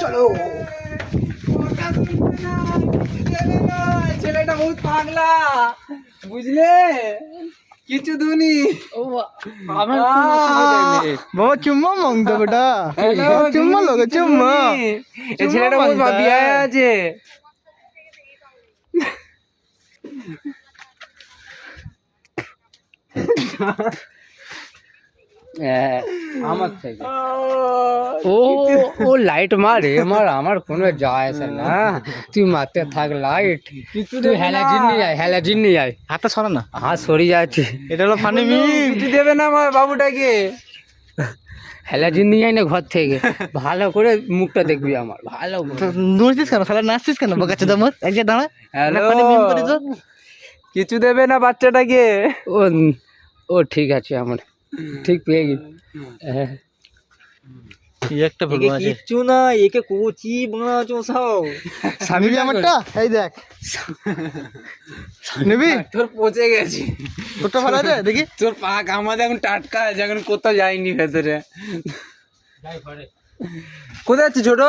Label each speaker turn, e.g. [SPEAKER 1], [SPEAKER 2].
[SPEAKER 1] চলো। ছেলেটা বহুত পাগলা, বুঝলে? কিছু দুনি।
[SPEAKER 2] বাবা চুম্মা মাংতো বেটা, চুম্মা লোকে চুম্মা।
[SPEAKER 1] এই ছেলেটা বহুত ভাবিয়া আছে।
[SPEAKER 3] আমার থেকে ও লাইট মারে, আমার কোনো যায় আসে না। তুই মারতে থাক লাইট, তুই হ্যালাজিন নিয়ে আয়, হ্যালাজিন নিয়ে আয়।
[SPEAKER 2] হাতটা সরা না,
[SPEAKER 3] হাত সরে যাচ্ছে।
[SPEAKER 2] এটা হলো ফানি
[SPEAKER 1] কিছু দেবে না আমার বাবুটাকে?
[SPEAKER 3] হ্যালাজিন নিয়ে আয় না ঘর থেকে, ভালো করে মুখটা দেখবি আমার, ভালো করে।
[SPEAKER 2] নড়ছিস কেন শালা, নাচছিস কেন বকাচ্ছে দামর? এক জায়গায় দাঁড়া।
[SPEAKER 1] হ্যালো,
[SPEAKER 2] ফানি মিম করিস তো।
[SPEAKER 1] কিছু দেবে না বাচ্চাটাকে?
[SPEAKER 3] ও ও ঠিক আছে, আমার ঠিক পেয়ে গেছি। হ্যাঁ
[SPEAKER 2] কি একটা বলবো আছে
[SPEAKER 1] কিচ্ছু না, একে কোচি বানাচ্ছো সব।
[SPEAKER 2] নিবি আমারটা? এই দেখ, নিবি?
[SPEAKER 1] তোর পচে গেছি।
[SPEAKER 2] তোরটা ভালো আছে দেখি।
[SPEAKER 1] তোর পাক আমাদের এখন টাটকা আছে, এখন কোথাও যায়নি ভেতরে। কোথায় যাচ্ছে ছোট?